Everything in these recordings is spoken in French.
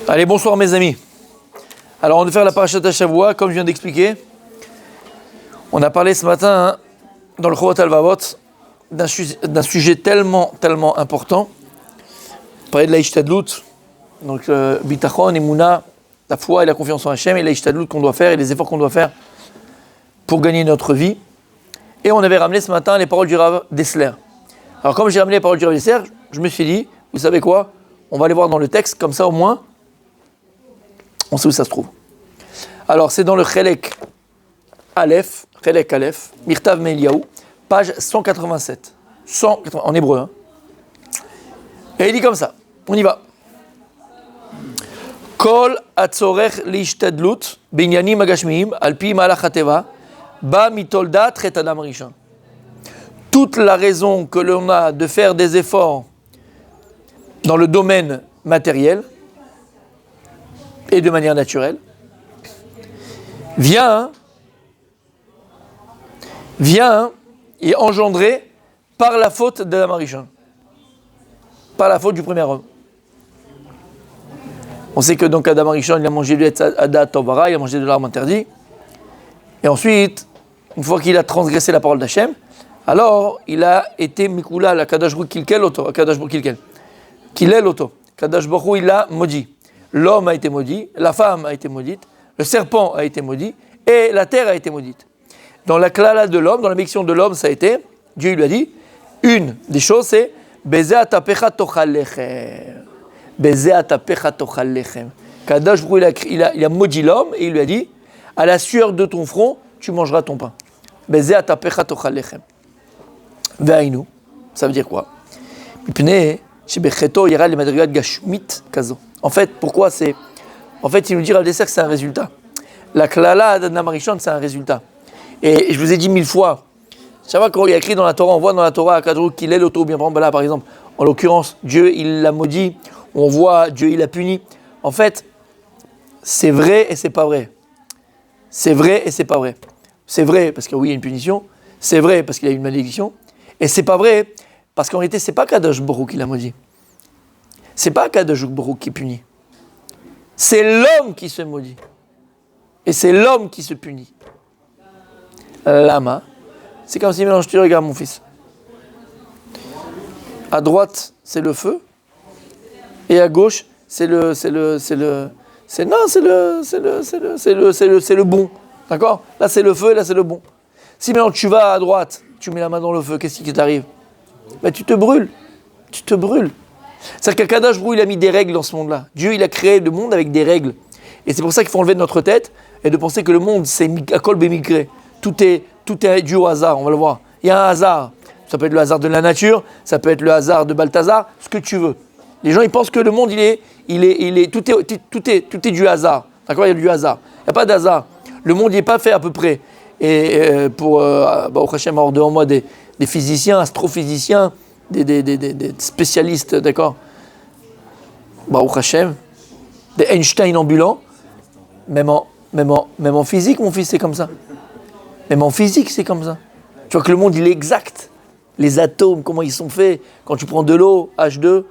Allez, bonsoir mes amis. Alors on va faire la parashat Shavua, comme je viens d'expliquer. On a parlé ce matin dans le Chovot Halvavot d'un sujet tellement important. On parlait de la Ishtadlut, donc Bitachon, Emouna, la foi et la confiance en Hachem, et la Ishtadlut qu'on doit faire et les efforts qu'on doit faire pour gagner notre vie. Et on avait ramené ce matin les paroles du Rav Dessler. Alors comme j'ai ramené les paroles du Rav Dessler, je me suis dit, vous savez quoi, on va aller voir dans le texte, comme ça au moins, on sait où ça se trouve. Alors c'est dans le Chelek Aleph, Mirtav Me'Eliyahu, page 187. En hébreu. Hein. Et il dit comme ça, on y va. Kol atzorech li'ishtadlut binyanim agashmiyim alpi malach hateva ba mitoldat chet adam rishon. Toute la raison que l'on a de faire des efforts dans le domaine matériel et de manière naturelle vient et engendré par la faute d'Adam Arishon, par la faute du premier homme. On sait que donc Adam Arishon, il a mangé du Etz Hadat Tovara, il a mangé de l'arbre interdit, et ensuite, une fois qu'il a transgressé la parole d'Hachem, alors il a été Mikula, la Kadosh Baruch Kilkel Oto, Kadosh Baruch Kilkel, Kilel Oto, Kadosh Baruch il a maudit. L'homme a été maudit, la femme a été maudite, le serpent a été maudit, et la terre a été maudite. Dans la klala de l'homme, dans la bénédiction de l'homme, ça a été, Dieu lui a dit, une des choses c'est Beze atapecha tochal lechem. Beze atapecha tochal lechem. Kadosh Baruch il a maudit l'homme et il lui a dit, à la sueur de ton front, tu mangeras ton pain. Beze atapecha tochal lechem. Ve'ainu, ça veut dire quoi? Shebecheto yera le madrigat gashmit kazo. En fait, pourquoi c'est... En fait, il nous dit Rav Dessler que c'est un résultat. La klala d'Adam Arishon, c'est un résultat. Et je vous ai dit 1000 fois, ça va, quand il y a écrit dans la Torah, on voit dans la Torah, qu'il est l'auto, bien là, par exemple, en l'occurrence, Dieu, il l'a maudit, on voit, Dieu, il l'a puni. En fait, c'est vrai et c'est pas vrai. C'est vrai et c'est pas vrai. C'est vrai parce que oui, il y a une punition, c'est vrai parce qu'il y a une malédiction, et c'est pas vrai parce qu'en réalité, c'est pas Kadosh Baruch qui l'a maudit. C'est pas Kadosh Baruch qui punit. C'est l'homme qui se maudit. Et c'est l'homme qui se punit. Lama, c'est comme si mélange, tu regardes mon fils. À droite, c'est le feu. Et à gauche, c'est le bon. D'accord? Là, c'est le feu et là, c'est le bon. Si maintenant tu vas à droite, tu mets la main dans le feu, qu'est-ce qui t'arrive? Ben, tu te brûles. Tu te brûles. C'est-à-dire qu'Akadosh Baruch il a mis des règles dans ce monde-là. Dieu, il a créé le monde avec des règles. Et c'est pour ça qu'il faut enlever de notre tête et de penser que le monde, c'est Akol Bemigré. Tout est dû au hasard, on va le voir. Il y a un hasard. Ça peut être le hasard de la nature, ça peut être le hasard de Balthazar, ce que tu veux. Les gens, ils pensent que le monde, tout est du hasard. D'accord? Il y a du hasard. Il n'y a pas d'hasard. Le monde, il n'est pas fait à peu près. Et pour au Hachem, avoir devant moi des physiciens, astrophysiciens, des spécialistes, d'accord? Baruch Hashem, des Einstein ambulants, même en physique, mon fils, c'est comme ça. Même en physique, c'est comme ça. Tu vois que le monde, il est exact. Les atomes, comment ils sont faits. Quand tu prends de l'eau, H2O,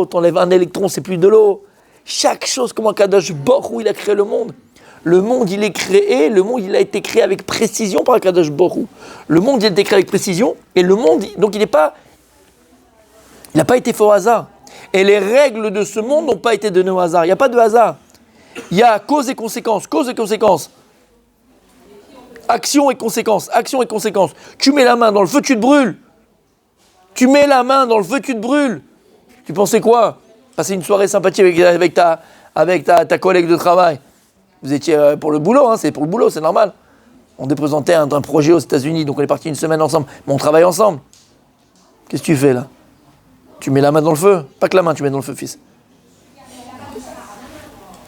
t'enlèves un électron, c'est plus de l'eau. Chaque chose, comment Kadosh Baruch il a créé le monde. Le monde, il est créé, le monde, il a été créé avec précision par Kadosh Baruch. Le monde, il a été créé avec précision, et le monde, donc il n'a pas été fait au hasard. Et les règles de ce monde n'ont pas été données au hasard. Il n'y a pas de hasard. Il y a cause et conséquence. Action et conséquence. Tu mets la main dans le feu, tu te brûles. Tu pensais quoi? Passer une soirée sympathique avec ta collègue de travail. Vous étiez pour le boulot, hein, c'est pour le boulot, c'est normal. On représentait un projet aux États-Unis, donc on est parti une semaine ensemble, mais on travaille ensemble. Qu'est-ce que tu fais là? Tu mets la main dans le feu. Pas que la main, tu mets dans le feu, fils.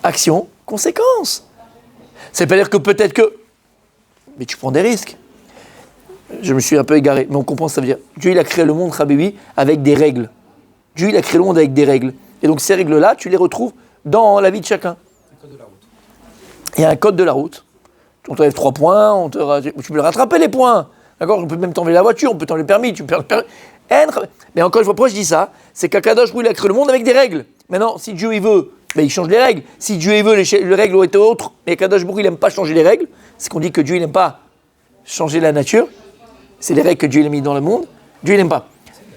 Action, conséquence. C'est pas dire que peut-être que... Mais tu prends des risques. Je me suis un peu égaré, mais on comprend ce que ça veut dire. Dieu, il a créé le monde, Habibi, avec des règles. Dieu, il a créé le monde avec des règles. Et donc ces règles-là, tu les retrouves dans la vie de chacun. Il y a un code de la route. On t'enlève 3 points, tu peux rattraper les points. D'accord? On peut même t'enlever la voiture, on peut t'enlever le permis. Mais encore une fois, pourquoi je dis ça? C'est qu'Akadosh Baruch Hu, il a créé le monde avec des règles. Maintenant, si Dieu il veut, ben, il change les règles. Si Dieu il veut, les règles ont été autres, mais Akadosh Baruch Hu, il n'aime pas changer les règles. C'est qu'on dit que Dieu il n'aime pas changer la nature. C'est les règles que Dieu il a mis dans le monde. Dieu il n'aime pas.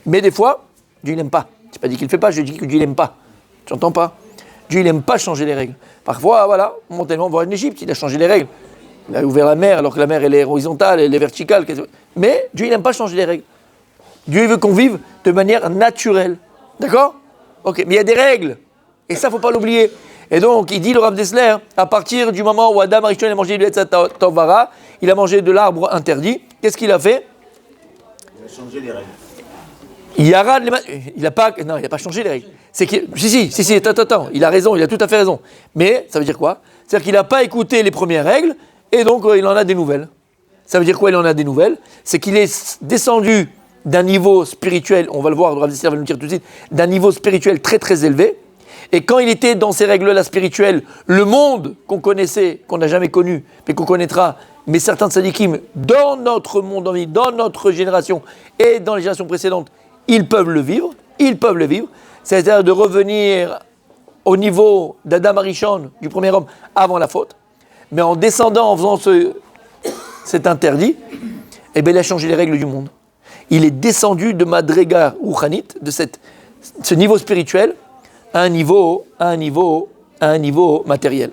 Mais des fois, Dieu il n'aime pas. Je n'ai pas dit qu'il ne le fait pas, je dis que Dieu il n'aime pas. Tu n'entends pas? Dieu il n'aime pas changer les règles. Parfois, voilà, momentanément, on va en Égypte, il a changé les règles. Il a ouvert la mer alors que la mer elle est horizontale, elle est verticale. Mais Dieu il n'aime pas changer les règles. Dieu il veut qu'on vive de manière naturelle. D'accord? Ok, mais il y a des règles. Et ça, il ne faut pas l'oublier. Et donc, il dit, le Rav Dessler, à partir du moment où Adam Arishon a mangé du Etzat Tovara, il a mangé de l'arbre interdit, qu'est-ce qu'il a fait? Il a changé les règles. Il n'a pas changé les règles. C'est que, si, attends, il a raison, il a tout à fait raison. Mais, ça veut dire quoi? C'est-à-dire qu'il n'a pas écouté les premières règles, et donc il en a des nouvelles. Ça veut dire quoi, il en a des nouvelles? C'est qu'il est descendu d'un niveau spirituel, on va le voir, le Rav Dessler va nous dire tout de suite, d'un niveau spirituel très très élevé. Et quand il était dans ces règles-là spirituelles, le monde qu'on connaissait, qu'on n'a jamais connu, mais qu'on connaîtra, mais certains tzadikim, dans notre monde en vie, dans notre génération et dans les générations précédentes, ils peuvent le vivre, c'est-à-dire de revenir au niveau d'Adam Arishon, du premier homme, avant la faute, mais en descendant, en faisant cet interdit, eh bien, il a changé les règles du monde. Il est descendu de Madrega Rouchanit, de ce niveau spirituel, à un niveau matériel.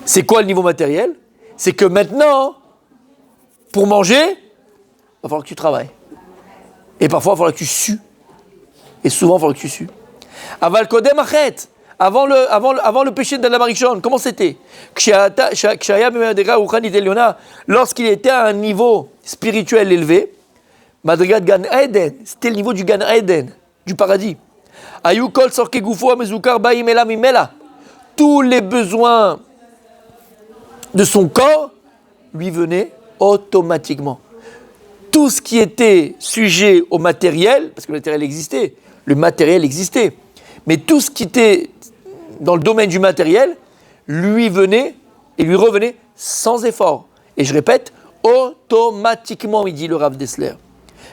C'est quoi le niveau matériel? C'est que maintenant, pour manger, il va falloir que tu travailles. Et parfois, il va falloir que tu sues. Et souvent, il va falloir que tu sues. Aval Kodem Achet, avant le péché d'Adam Arishon, comment c'était? Lorsqu'il était à un niveau spirituel élevé, Madrigat Gan Eden, c'était le niveau du Gan Eden, du paradis. Tous les besoins de son corps lui venaient automatiquement. Tout ce qui était sujet au matériel, parce que le matériel existait, mais tout ce qui était dans le domaine du matériel lui venait et lui revenait sans effort. Et je répète, automatiquement, il dit le Rav Dessler.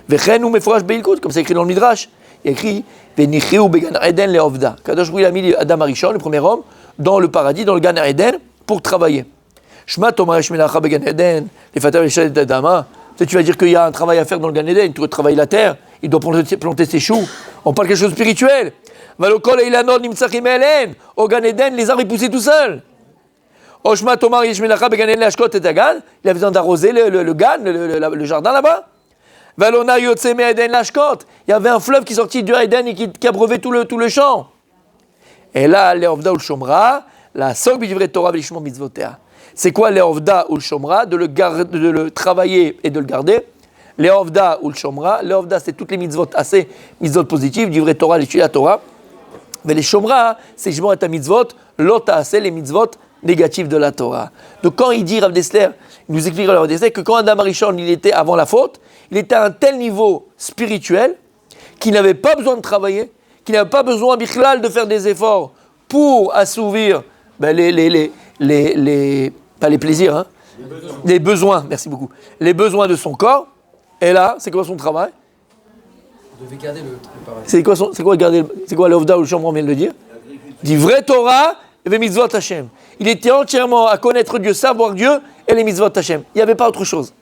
Comme c'est écrit dans le Midrash, il y a écrit Venichiu began Eden leovda. Kadosh Baruch Hu a mis Adam Arishon, le premier homme, dans le paradis, dans le Gan Eden, pour travailler. Shma Tomaresh Melacha began Eden, les Fatah Veshad Adama. Tu vas dire qu'il y a un travail à faire dans le Gan Eden, tu dois travailler la terre, il doit planter ses choux. On parle quelque chose de spirituel. Valokol Eilanot Nimtsachim Elen, au Gan Eden, les arbres ils poussaient tout seuls. Oshma Tomaresh Melacha began Eden Lashkot et Agan, il a besoin d'arroser le Gan, le jardin là-bas. Valona Yotse Eden Lashkot. Il y avait un fleuve qui sortit du Eden et qui abreuvait tout le champ. Et là, Leovda ou Shomra, la Sok Bidivre Torah Velishmo Mitzvotea. C'est quoi Leovda ou Shomra? De le travailler et de le garder. Leovda ou Shomra. Leovda, c'est toutes les mitzvot assez, mitzvot positives, Divre Torah, l'étude Torah. Mais les Shomra, c'est Jmor et mitzvot, l'ota assez, les mitzvot négatives de la Torah. Donc quand il dit Rav Dessler, il nous explique Rav Dessler que quand Adam Arishon, il était avant la faute, il était à un tel niveau spirituel qu'il n'avait pas besoin de travailler, qu'il n'avait pas besoin, bichlal, de faire des efforts pour assouvir pas les plaisirs, hein, les besoins, merci beaucoup, les besoins de son corps. Et là, c'est quoi son travail? Il devait garder le paradis. C'est quoi l'Ovda ou le Shomra, on vient de le dire? Du vrai Torah et mitzvot Hashem. Il était entièrement à connaître Dieu, savoir Dieu et les mitzvot Hashem. Il n'y avait pas autre chose.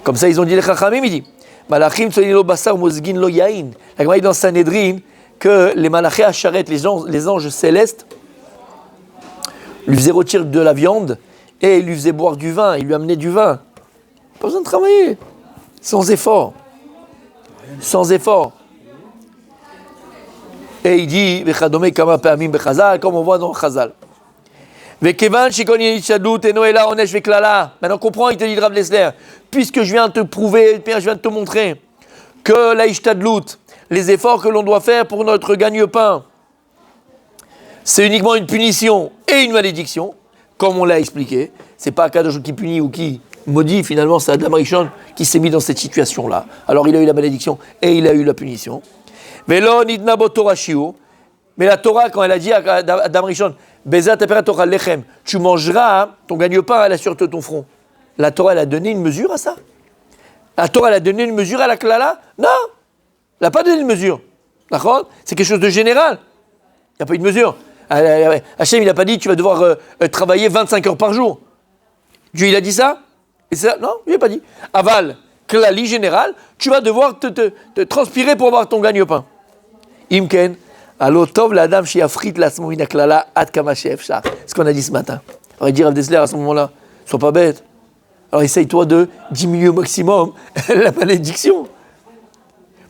Comme ça, ils ont dit les Chachamim, il dit Malachim solilo basar mozgin lo yain. La Gemara dit dans Sanhedrin que les malachés Asharet, les anges célestes, lui faisaient rôtir de la viande et lui faisaient boire du vin, il lui amenait du vin. Pas besoin de travailler, sans effort. Sans effort. Et il dit Vechadome kama pe'amim bechazal, comme on voit dans Chazal. Maintenant comprends, il te dit Rav Dessler, puisque je viens de te prouver, je viens de te montrer que la ishtadlut, les efforts que l'on doit faire pour notre gagne-pain, c'est uniquement une punition et une malédiction, comme on l'a expliqué. C'est pas Akadosh qui punit ou qui maudit, finalement c'est Adam Arishon qui s'est mis dans cette situation-là. Alors il a eu la malédiction et il a eu la punition. Mais la Torah, quand elle a dit à Adam Arishon, tu mangeras ton gagne-pain à la sûreté de ton front. La Torah, elle a donné une mesure à ça. La Torah, elle a donné une mesure à la klala? Non, elle n'a pas donné une mesure. D'accord? C'est quelque chose de général. Il n'y a pas eu de mesure. Hachem, il n'a pas dit tu vas devoir travailler 25 heures par jour. Dieu, il a dit ça? Et ça? Non, il n'a pas dit. Aval, klali général, tu vas devoir te transpirer pour avoir ton gagne-pain. Imken, allo tov l'adam shiafrit lasmo min klala ad kama she'efshar. Ce qu'on a dit ce matin. On va dire Rav Dessler à ce moment-là, sois pas bête. Alors essaye-toi de diminuer au maximum la malédiction.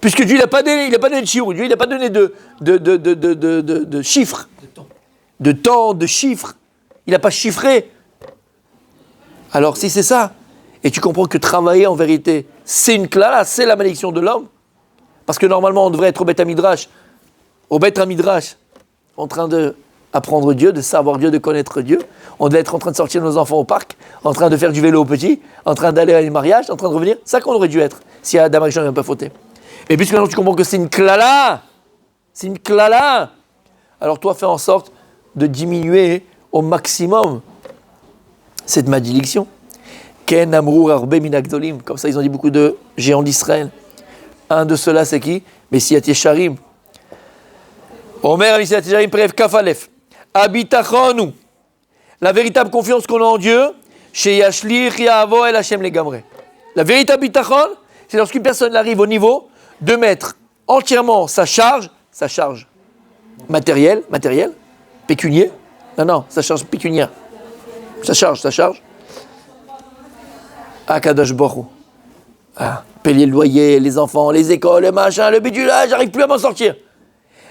Puisque Dieu, il n'a pas donné de chiffres, Dieu, il n'a pas donné de chiffres. De temps, de chiffres. Il n'a pas chiffré. Alors si c'est ça, et tu comprends que travailler en vérité, c'est une klala, c'est la malédiction de l'homme, parce que normalement on devrait être au Beth Midrash, en train d'apprendre Dieu, de savoir Dieu, de connaître Dieu. On devait être en train de sortir nos enfants au parc, en train de faire du vélo aux petits, en train d'aller à un mariage, en train de revenir. C'est ça qu'on aurait dû être, si Adam Arishon n'avait pas fauté. Et puisque maintenant tu comprends que c'est une klala, alors toi fais en sorte de diminuer au maximum cette malédiction. Ken amrou arbe minagdolim, comme ça ils ont dit beaucoup de géants d'Israël. Un de ceux-là c'est qui? Messiat Yesharim. Omer Messiat Yesharim prev kafalef. Habitachonu. La véritable confiance qu'on a en Dieu, chez Yashlich Yahavo El Hashem Legamre. La véritable bitachon, c'est lorsqu'une personne arrive au niveau de mettre entièrement sa charge matérielle, pécunier, sa charge pécuniaire, sa charge, à Kadosh Baruch Hu. Payer le loyer, les enfants, les écoles, le machin, le bidulage, j'arrive plus à m'en sortir.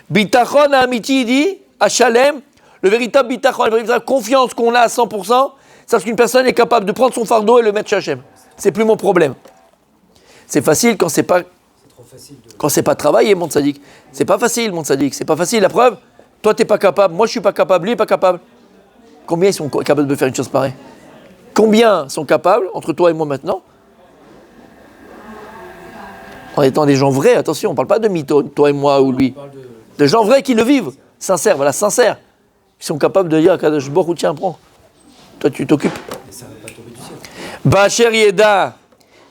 Bitachon Amiti dit, à Shalem, le véritable bitachon, la véritable confiance qu'on a à 100%, c'est lorsqu'une personne est capable de prendre son fardeau et le mettre chez Hachem. C'est plus mon problème. C'est facile quand c'est pas... Quand c'est pas travailler, mon tzaddik. C'est pas facile, mon tzaddik. C'est pas facile. La preuve, toi, t'es pas capable. Moi, je suis pas capable. Lui est pas capable. Combien ils sont capables de faire une chose pareille? Combien sont capables, entre toi et moi maintenant, en étant des gens vrais, attention, on parle pas de mytho, toi et moi ou lui. De gens vrais qui le vivent. Sincères, voilà, sincères. Ils sont capables de dire à Kadosh Baruch Hu, tiens, prends. Toi, tu t'occupes. Mais ça va pas tomber du ciel. Ba'asher yeda.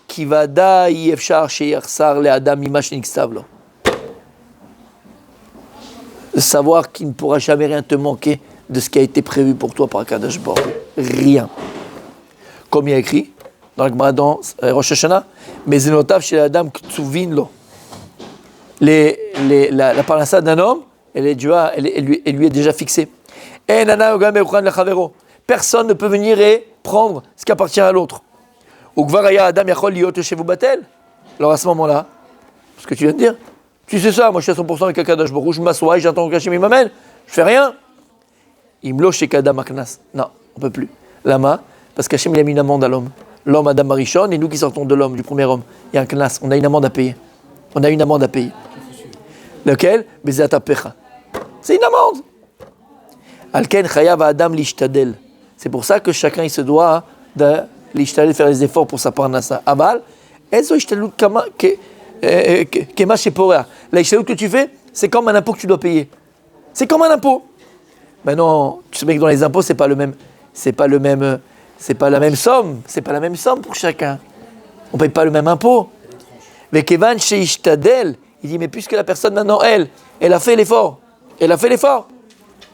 Kivada yefshar sheyarsar le adam mimash nikstav lo. De savoir qu'il ne pourra jamais rien te manquer de ce qui a été prévu pour toi par Kadosh Baruch Hu. Rien. Comme il y a écrit dans le Gemara dans Rosh Hashanah, mais zenotav chez l'adam ktsuvin lo. La parnassa d'un homme, elle lui est déjà fixée. Personne ne peut venir et prendre ce qui appartient à l'autre. Alors à ce moment-là, ce que tu viens de dire, tu sais ça, moi je suis à 100% avec Akadosh Baruch Hu, je m'assois et j'attends que Hachem m'amène, je fais rien. Imlo shekadam aknas. Non, on peut plus. Lama, parce qu'Hachem il a mis une amende à l'homme. L'homme Adam Arishon et nous qui sortons de l'homme, du premier homme. Il y a un knas, on a une amende à payer. Lequel? Bezat apecha. C'est une amende. Alken chayav adam lishtadel. C'est pour ça que chacun il se doit de l'ishtadel, faire les efforts pour sa parnassa. Aval, ezo ishtalut kema sheporea. La ishtalut que tu fais, c'est comme un impôt que tu dois payer. C'est comme un impôt. Maintenant, tu sais bien que dans les impôts, c'est pas la même somme pour chacun. On paye pas le même impôt. Mais kevan sheishtadel, il dit mais puisque la personne maintenant elle a fait l'effort,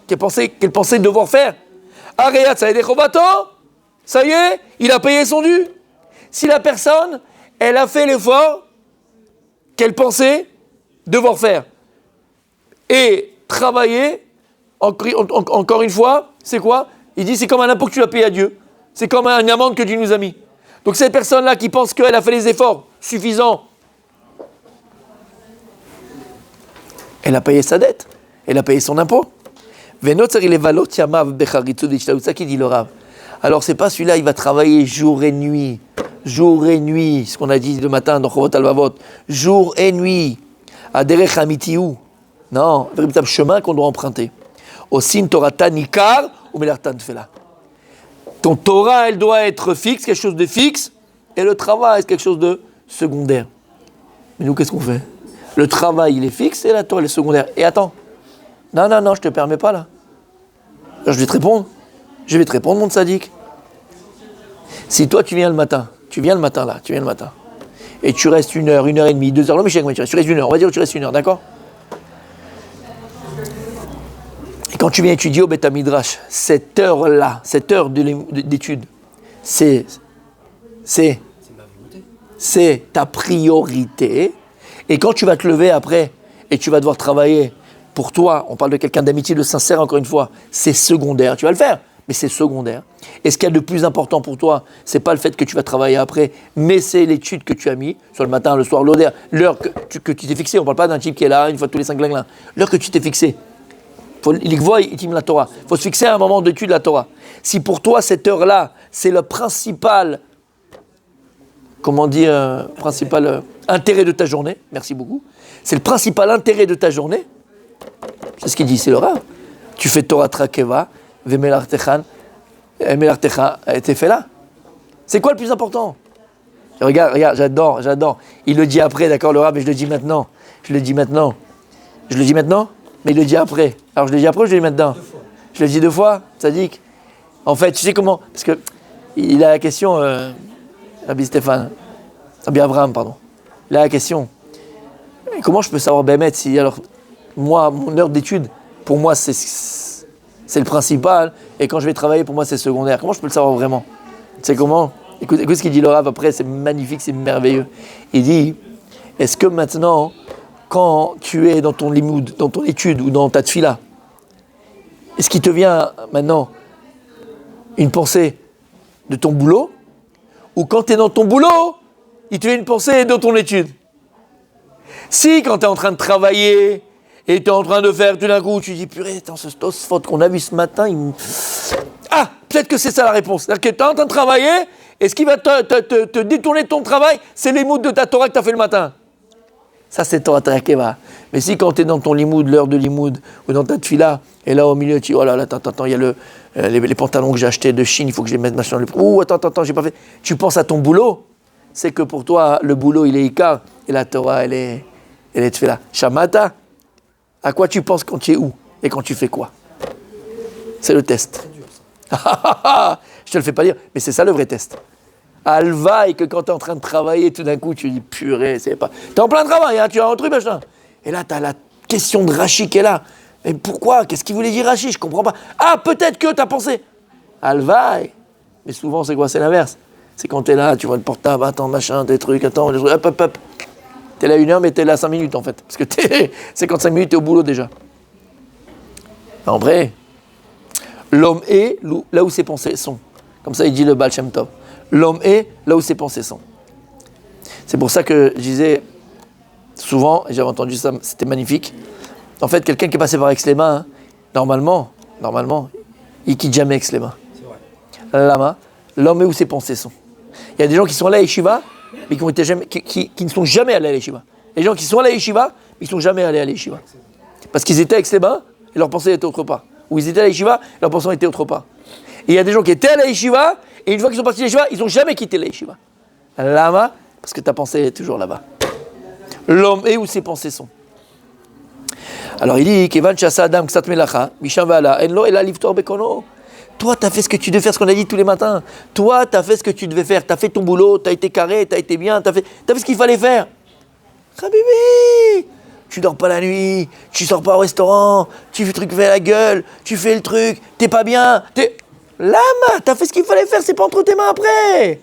qu'elle pensait devoir faire. Areyat ça y est, il a payé son dû. Si la personne elle a fait l'effort qu'elle pensait devoir faire et travailler, encore une fois, c'est quoi? Il dit c'est comme un impôt que tu as payé à Dieu. C'est comme une amende que Dieu nous a mis. Donc cette personne-là qui pense qu'elle a fait les efforts suffisants, elle a payé sa dette, elle a payé son impôt. C'est ça qui dit le Rav. Alors c'est pas celui-là, il va travailler jour et nuit, ce qu'on a dit le matin dans Chovot Alvavot, jour et nuit, à derech amitiou. Non, véritable chemin qu'on doit emprunter. Osim Torata Nikar ou Melartan Tfela. Ton Torah, elle doit être fixe, quelque chose de fixe, et le travail, c'est quelque chose de secondaire. Mais nous, qu'est-ce qu'on fait? Le travail, il est fixe, et la Torah, elle est secondaire. Et attends, non, je te permets pas là. Alors, je vais te répondre, mon tzaddik. Si toi, tu viens le matin, et tu restes 1 heure, 1 heure et demie, 2 heures, non mais tu restes 1 heure, on va dire que tu restes 1 heure, d'accord? Et quand tu viens étudier au Beth Midrash, cette heure-là, cette heure d'étude, c'est ta priorité. Et quand tu vas te lever après et tu vas devoir travailler pour toi, on parle de quelqu'un d'amitié, de sincère, encore une fois, c'est secondaire. Tu vas le faire, mais c'est secondaire. Et ce qu'il y a de plus important pour toi, c'est pas le fait que tu vas travailler après, mais c'est l'étude que tu as mis sur le matin, le soir, l'heure que tu t'es fixé. On parle pas d'un type qui est là une fois tous les 5 glingles. L'heure que tu t'es fixé. Il faut se fixer à un moment d'étude de la Torah. Si pour toi, cette heure-là, c'est le principal, intérêt de ta journée, merci beaucoup, c'est le principal intérêt de ta journée, c'est ce qu'il dit, c'est le Rav. Tu fais Torah Trakeva, Vemelartecha, Tefela. C'est quoi le plus important? Regarde, j'adore. Il le dit après, d'accord, le Rav, mais je le dis maintenant, mais il le dit après. Alors je le dis après ou je le dis maintenant? Je le dis 2 fois, Tzadik. En fait, tu sais comment? Parce que il a la question, Rabbi Abraham, pardon. Il a la question. Comment je peux savoir Bémet si, alors, moi, mon heure d'étude, pour moi, c'est le principal, et quand je vais travailler, pour moi, c'est secondaire. Comment je peux le savoir vraiment? C'est comment? Écoute ce qu'il dit le Rav après, c'est magnifique, c'est merveilleux. Il dit, est-ce que maintenant, quand tu es dans ton limoud, dans ton étude ou dans ta tfila, est-ce qu'il te vient maintenant une pensée de ton boulot? Ou quand tu es dans ton boulot, il te vient une pensée de ton étude? Si quand tu es en train de travailler et tu es en train de faire, tout d'un coup, tu dis, purée, attends, ce Tosfot qu'on a vu ce matin, Ah, peut-être que c'est ça la réponse. C'est-à-dire que tu es en train de travailler et ce qui va te détourner de ton travail, c'est les mots de ta Torah que tu as fait le matin. Ça, c'est Torah Trakeva. Mais si quand tu es dans ton limoud, l'heure de limoud, ou dans ta tfila, et là au milieu, tu dis, oh là là, attends, il y a les pantalons que j'ai achetés de Chine, il faut que je les mette machin. Ouh, attends, j'ai pas fait. Tu penses à ton boulot, c'est que pour toi, le boulot, il est Ikar, et la Torah, elle est tfila. Shamata, à quoi tu penses quand tu es où, et quand tu fais quoi? C'est le test. Je te le fais pas dire, mais c'est ça le vrai test. Alva, et que quand tu es en train de travailler, tout d'un coup, tu dis purée, c'est pas. Tu es en plein travail, hein, tu as un truc, machin. Et là, tu as la question de Rachi qui est là. Mais pourquoi? Qu'est-ce qu'il voulait dire Rachi? Je comprends pas. Ah, peut-être que tu as pensé. Alva, mais souvent, c'est quoi? C'est l'inverse. C'est quand tu es là, tu vois le portable, attends, machin, des trucs, attends, hop. Tu es là 1 heure, mais tu es là 5 minutes en fait. Parce que 55 minutes, tu es au boulot déjà. En vrai, l'homme est là où ses pensées sont. Comme ça, il dit le Baal Shem Tov. L'homme est là où ses pensées sont. C'est pour ça que je disais souvent, et j'avais entendu ça, c'était magnifique. En fait, quelqu'un qui est passé par Aix-les-Bains, hein, normalement, il quitte jamais Aix-les-Bains. C'est vrai. Lama, l'homme est où ses pensées sont. Il y a des gens qui sont allés à Yeshiva, mais qui ne sont jamais allés à Yeshiva. Les gens qui sont allés à Yeshiva, ils ne sont jamais allés à Yeshiva. Parce qu'ils étaient à Aix-les-Bains, et leur pensée était autre part. Ou ils étaient à Yeshiva, et leur pensée était autre part. Et il y a des gens qui étaient à la Yeshiva, et une fois qu'ils sont partis de la Yeshiva, ils n'ont jamais quitté la Yeshiva. Lama, parce que ta pensée est toujours là-bas. L'homme est où ses pensées sont. Alors il dit, Kevan Chassa Adam Ksat Melacha, Misham Vala, Enlo Ela Liftor Bekono. Toi, tu as fait ce que tu devais faire, ce qu'on a dit tous les matins. Toi, tu as fait ce que tu devais faire. Tu as fait ton boulot, tu as été carré, tu as été bien, tu as fait ce qu'il fallait faire. Habibi, tu dors pas la nuit, tu sors pas au restaurant, tu fais la gueule, tu fais le truc, t'es pas bien, Lama, t'as fait ce qu'il fallait faire, c'est pas entre tes mains après.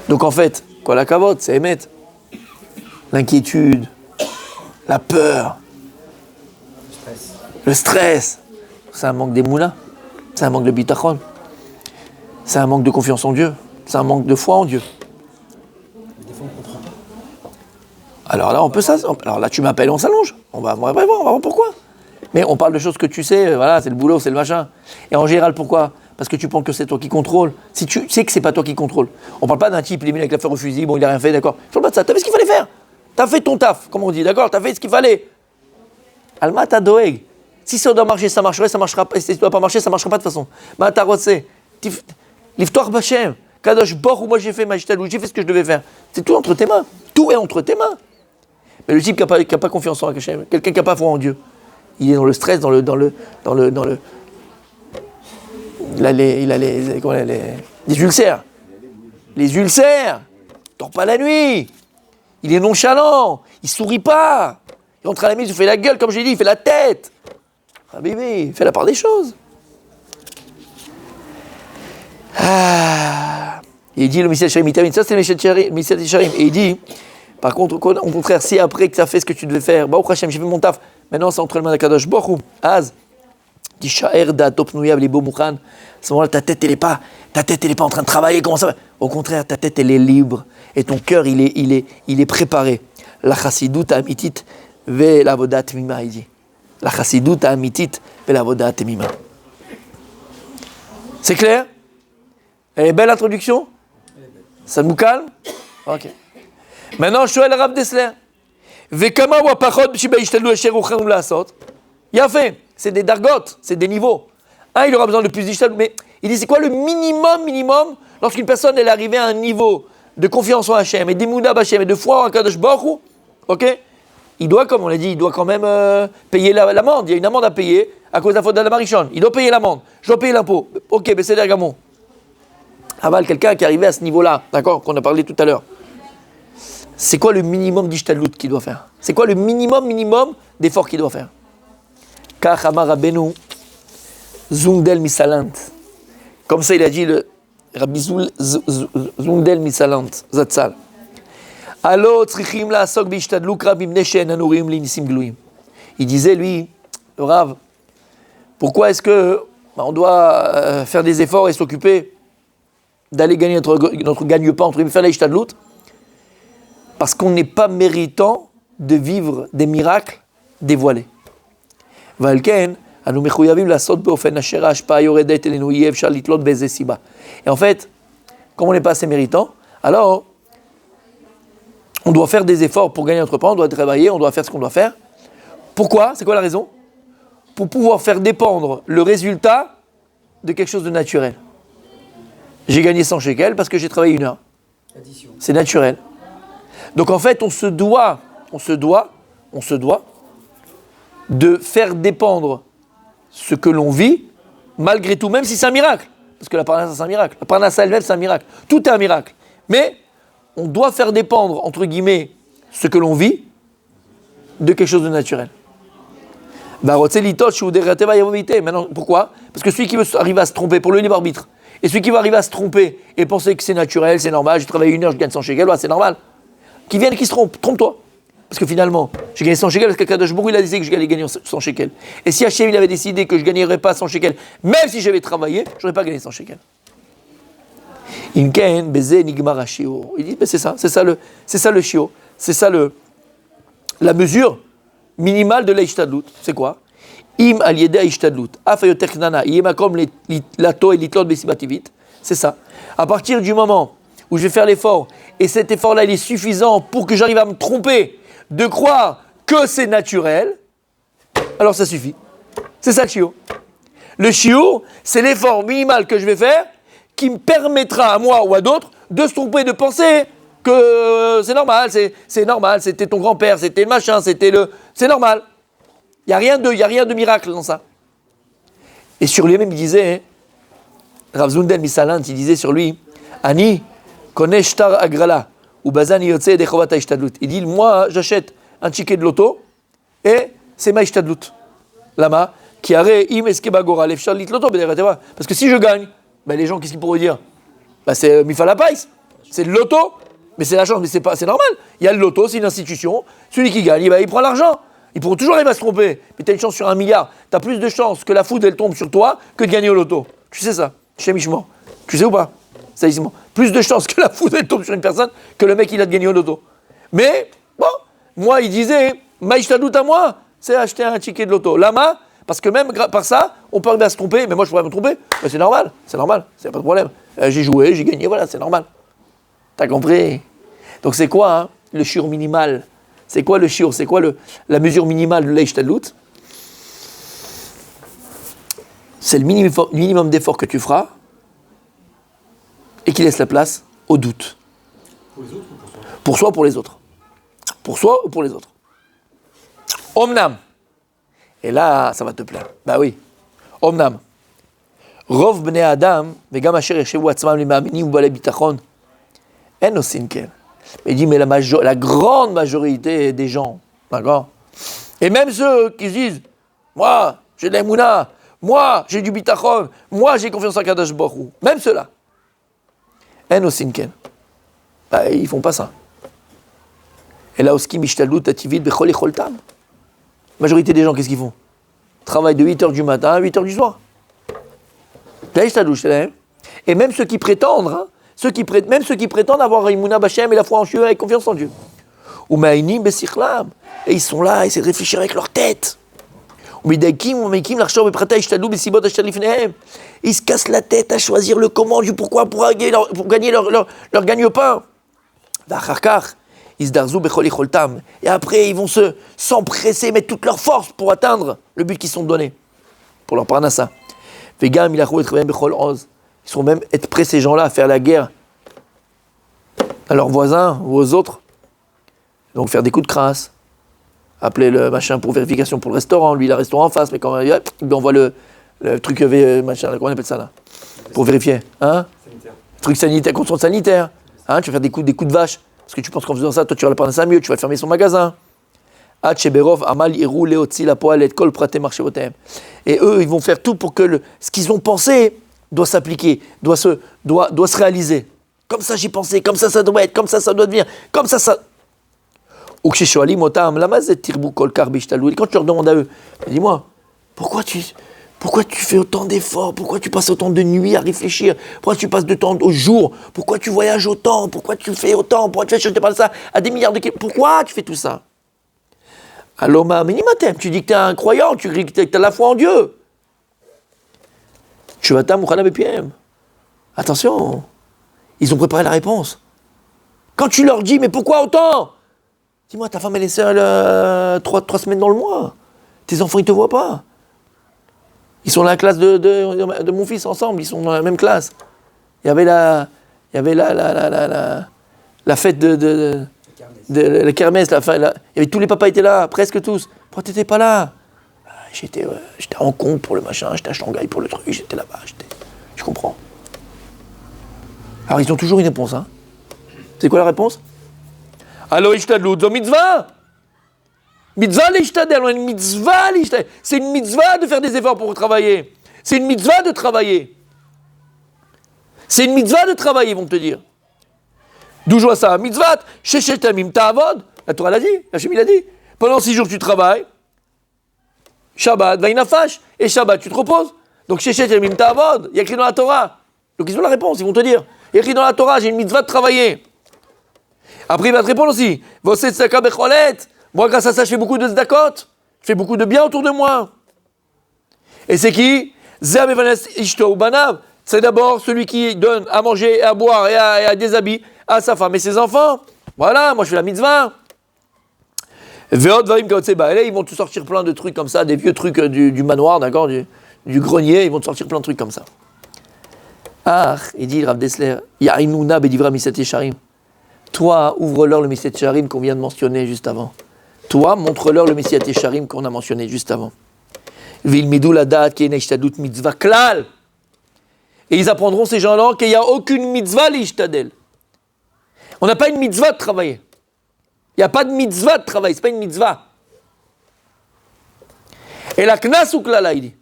Donc en fait, quoi la cavote, c'est émettre l'inquiétude, la peur, le stress. C'est un manque d'émouna, c'est un manque de bitachon, c'est un manque de confiance en Dieu, c'est un manque de foi en Dieu. Des fois, on comprend pas. Alors là, on peut ça. Alors là, tu m'appelles, on s'allonge. On va voir pourquoi. Mais on parle de choses que tu sais, voilà, c'est le boulot, c'est le machin. Et en général, pourquoi? Parce que tu penses que c'est toi qui contrôle. Si tu sais que c'est pas toi qui contrôle. On parle pas d'un type, il est mis avec l'affaire au fusil, bon, il a rien fait, d'accord. Je parle pas de ça. T'as fait ce qu'il fallait faire. T'as fait ton taf, comme on dit, d'accord. T'as fait ce qu'il fallait. Alma ta doeg. Si ça doit marcher, ça marcherait, ça marchera pas. Si ça doit pas marcher, ça marchera pas de toute façon. Ma ta rotse. L'iftoire bachem. Kadosh bor ou moi j'ai fait magital ou j'ai fait ce que je devais faire. C'est tout entre tes mains. Tout est entre tes mains. Mais le type qui n'a pas confiance en Hachem, quelqu'un qui n'a pas foi en Dieu, il est dans le stress, il a les ulcères. Les ulcères. dort pas la nuit. Il est nonchalant. Il sourit pas. Il rentre à la maison, il fait la gueule, comme j'ai dit, il fait la tête. Ah bébé, il fait la part des choses. Ah. Il dit le Messiah Sharim, ça c'est le Messiah Sharim. Et il dit, par contre, au contraire, si après que tu as fait ce que tu devais faire, bah, au Hachem, j'ai fait mon taf, maintenant c'est entre les mains d'Akadosh Baruch Hu, Az, Tishaer da Topnouyav les Bomukhan, à ce moment-là, ta tête elle est pas en train de travailler, comment ça va? Au contraire, ta tête elle est libre, et ton cœur il est préparé. La Chassidut Amitit ve la Vodat Mima, il dit. La Chassidut Amitit ve la Vodat Mima. C'est clair? Elle est belle l'introduction? Ça nous calme? Ok. Maintenant, je suis le Rav Dessler. Vekama wa pachot shiba yishtalu asher uchem la'asot. Il a fait. C'est des dargotes, c'est des niveaux. Un, il aura besoin de plus d'ishtalu, mais il dit c'est quoi le minimum lorsqu'une personne elle est arrivée à un niveau de confiance en Hachem et d'imouda b'Hachem et de foi en Kadosh Baruch Hu, ok? Il doit, comme on l'a dit, il doit quand même payer l'amende. Il y a une amende à payer à cause de la faute d'Adam Arishon. Il doit payer l'amende. Je dois payer l'impôt. Ok, mais c'est l'ergamon. Aval, quelqu'un qui est arrivé à ce niveau-là, d'accord, qu'on a parlé tout à l'heure. C'est quoi le minimum d'ishtadlut qu'il doit faire? C'est quoi le minimum d'effort qu'il doit faire? Kach amar Rabbeinu Zungdel Misalant. Comme ça, il a dit le Rabbi Zungdel Misalant, Zatzal. Allo tzrichim la'asok b'ishtadlut rabim neshen anurim l'inisim gluim. Il disait, lui, le Rav, pourquoi est-ce que on doit faire des efforts et s'occuper d'aller gagner notre gagne-pain, entre faire l'ishtadlut? Parce qu'on n'est pas méritant de vivre des miracles dévoilés. Et en fait, comme on n'est pas assez méritant, alors on doit faire des efforts pour gagner notre pain, on doit travailler, on doit faire ce qu'on doit faire. Pourquoi? C'est quoi la raison? Pour pouvoir faire dépendre le résultat de quelque chose de naturel. J'ai gagné 100 shekels parce que j'ai travaillé 1 heure. Addition. C'est naturel. Donc en fait, on se doit de faire dépendre ce que l'on vit, malgré tout, même si c'est un miracle. Parce que la parnassa, c'est un miracle. La parnassa elle-même, c'est un miracle. Tout est un miracle. Mais on doit faire dépendre, entre guillemets, ce que l'on vit de quelque chose de naturel. Maintenant, pourquoi? Parce que celui qui veut arriver à se tromper pour le libre arbitre, et celui qui va arriver à se tromper et penser que c'est naturel, c'est normal, j'ai travaillé 1 heure, je gagne 100 shekels, c'est normal. Qui vienne et qui se trompe, trompe-toi. Parce que finalement, j'ai gagné 100 shekels parce que Kadosh Baruch Hu, il a décidé que je allais gagner 100 shekels. Et si Hachem il avait décidé que je ne gagnerais pas 100 shekels, même si j'avais travaillé, je n'aurais pas gagné 100 shekels. Inken, Beze, Nigmar Hashio. Il dit, c'est ça le shio. C'est ça la mesure minimale de l'Ishtadlut. C'est quoi? Im al yedei Ishtadlut. Afayoter knana. Yemakom lato et litlot besibativit. C'est ça. À partir du moment où je vais faire l'effort, et cet effort-là, il est suffisant pour que j'arrive à me tromper, de croire que c'est naturel, alors ça suffit. C'est ça le shiur. Le shiur, c'est l'effort minimal que je vais faire qui me permettra à moi ou à d'autres de se tromper, de penser que c'est normal, c'était ton grand-père, c'était le machin, c'est normal. Il n'y a rien de miracle dans ça. Et sur lui-même, il disait, Rav Zundel Misalant, il disait sur lui, Ani, Konesh Shtar Agrala, ou Bazani Yotze de Chovata Ishtadlut. Il dit, moi, j'achète un ticket de loto, et c'est ma Ishtadlut. Lama, qui arrête im eskeba gora, lefshal lit loto, parce que si je gagne, ben les gens, qu'est-ce qu'ils pourraient dire? Ben c'est Mifal Hapais, c'est le loto, mais c'est la chance, mais c'est normal. Il y a le loto, c'est une institution, celui qui gagne, ben, il prend l'argent. Ils pourront toujours arriver à se tromper, mais tu as une chance sur 1 milliard. Tu as plus de chances que la foudre elle tombe sur toi que de gagner au loto. Tu sais ça, chez Michement. Tu sais ou pas? Plus de chances que la foudre elle tombe sur une personne que le mec il a de gagner au loto. Mais, bon, moi il disait, Maïchtadut à moi, c'est acheter un ticket de loto. Lama, parce que même par ça, on peut arriver à se tromper, mais moi je pourrais me tromper. Ben, c'est normal, c'est pas de problème. J'ai joué, j'ai gagné, voilà, c'est normal. T'as compris? Donc c'est quoi hein, le shiur minimal? C'est quoi le shiur? C'est quoi la mesure minimale de l'Ishtadlut? C'est le minimum d'effort que tu feras et qui laisse la place au doute. Pour les autres ou pour soi? Pour soi ou pour les autres. Pour soi ou pour les autres. Omnam. Et là, ça va te plaire. Bah oui. Omnam. Rov bnei Adam, vegam asher yeshevu atzmam lema'aminim u'balei bitachon, en osin ken. Mais il dit, mais la grande majorité des gens, d'accord? Et même ceux qui se disent, moi, j'ai de l'Emouna, moi, j'ai du bitachon, moi, j'ai confiance en Kadosh Baruch Hu. Même ceux-là. En osinken. Bah, ils font pas ça. Et là, oskim ishtalut ativid bechol echoltam. La majorité des gens, qu'est-ce qu'ils font? Travaillent de 8h du matin à 8h du soir. Et même ceux qui prétendent, hein, même ceux qui prétendent avoir Imuna Bachem et la foi en Dieu avec confiance en Dieu. Ou Maïnim Besichlam. Et ils sont là, ils essaient de réfléchir avec leur tête. Ils se cassent la tête à choisir le comment, du pourquoi, pour gagner leur gagne-pain. Et après, ils vont s'empresser, mettre toute leur force pour atteindre le but qu'ils sont donnés, pour leur parnassa. Ils sont même être prêts, ces gens-là, à faire la guerre à leurs voisins ou aux autres. Donc faire des coups de crasse, appeler le machin pour vérification pour le restaurant. Lui, il a un restaurant en face, mais quand il envoie le truc machin, comment on appelle ça là? Pour vérifier. Hein? Sanitaire. Truc sanitaire, contrôle sanitaire. Hein? Tu vas faire des coups de vache. Parce que tu penses qu'en faisant ça, toi, tu vas le prendre ça mieux, tu vas fermer son magasin. Et eux, ils vont faire tout pour que ce qu'ils ont pensé doit s'appliquer, doit se réaliser. Comme ça, j'ai pensé, comme ça doit être, comme ça doit devenir, comme ça. Ou quand tu leur demandes à eux, dis-moi, pourquoi tu fais autant d'efforts? Pourquoi tu passes autant de nuits à réfléchir? Pourquoi tu passes de temps au jour? Pourquoi tu voyages autant? Pourquoi tu fais autant? Pourquoi tu fais, je te parle de ça, à des milliards de kilomètres? Pourquoi tu fais tout ça? Alors, minimatem, tu dis que tu es un croyant, tu dis que tu as la foi en Dieu. Tu vas t'amourner BPM. Attention, ils ont préparé la réponse. Quand tu leur dis, mais pourquoi autant? Dis-moi, ta femme elle est seule 3 semaines dans le mois. Tes enfants, ils ne te voient pas. Ils sont dans la classe de mon fils ensemble, ils sont dans la même classe. Il y avait la fête de la kermesse, il y avait tous les papas étaient là, presque tous. Pourquoi t'étais pas là? J'étais à Hong Kong pour le machin, j'étais à Shanghai pour le truc, j'étais là-bas, je comprends. Alors ils ont toujours une réponse, hein. C'est quoi la réponse? Alors ishtadlut zo mitzvah. Mitzvah l'ishtadel, c'est une mitzvah de faire des efforts pour travailler. C'est une mitzvah de travailler. C'est une mitzvah de travailler, ils vont te dire. D'où je vois ça? Mitzvah, sheshetamim ta'avod. La Torah l'a dit, Hachem il a dit. Pendant 6 jours tu travailles. Shabbat, vaïnafash. Et Shabbat tu te reposes. Donc sheshetamim ta'avod. Il y a écrit dans la Torah. Donc ils ont la réponse, ils vont te dire. Il y a écrit dans la Torah, j'ai une mitzvah de travailler. Après il va te répondre aussi. Vosset tzedaka becholet. Moi grâce à ça je fais beaucoup de tzedakot. Je fais beaucoup de bien autour de moi. Et c'est qui? Zeh mevanes ishto ou banav. C'est d'abord celui qui donne à manger, à boire et à des habits à sa femme et ses enfants. Voilà, moi je fais la mitzvah. Veot varim kaotse ba'ele, ils vont te sortir plein de trucs comme ça, des vieux trucs du manoir, d'accord, du grenier, ils vont te sortir plein de trucs comme ça. Ah, il dit Rav Dessler, Ya'inuna bedivra Miset Yesharim. Toi, ouvre-leur le Miset Yesharim qu'on vient de mentionner juste avant. Toi, montre-leur le Miset Yesharim qu'on a mentionné juste avant. Vilmidou la date qui est neishtadut mitzvah klal. Et ils apprendront, ces gens-là, qu'il n'y a aucune mitzvah l'ishtadel. On n'a pas une mitzvah de travailler. Il n'y a pas de mitzvah de travail, ce n'est pas une mitzvah. Et la knas ou klala, il dit.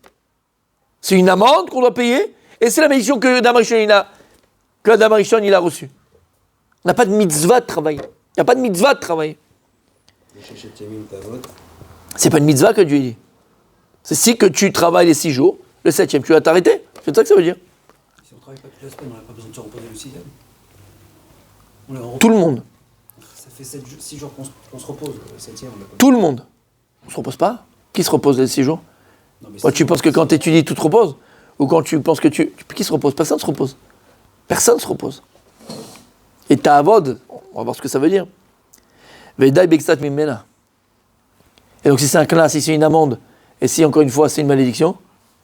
C'est une amende qu'on doit payer, et c'est la malédiction que Adam Rishon il a reçue. On n'a pas de mitzvah de travail. Il n'y a pas de mitzvah de travail. C'est pas une mitzvah que Dieu dit. C'est si que tu travailles les 6 jours, le 7e, tu vas t'arrêter. C'est ça que ça veut dire. Si on ne travaille pas toute la semaine, on n'a pas besoin de se reposer le 6e. Tout le monde. Ça fait 6 jours qu'on se repose, le 7e, on n'a pas. Tout le monde. On ne se repose pas. Qui se repose les 6 jours? Non, mais Tu penses que quand tu étudies, tout te repose? Ou quand tu penses que qui se repose? Personne ne se repose. Personne ne se repose. Et ta'avod, on va voir ce que ça veut dire. Vedaï beksat mimena. Et donc si c'est un classe, si c'est une amende, et si encore une fois c'est une malédiction,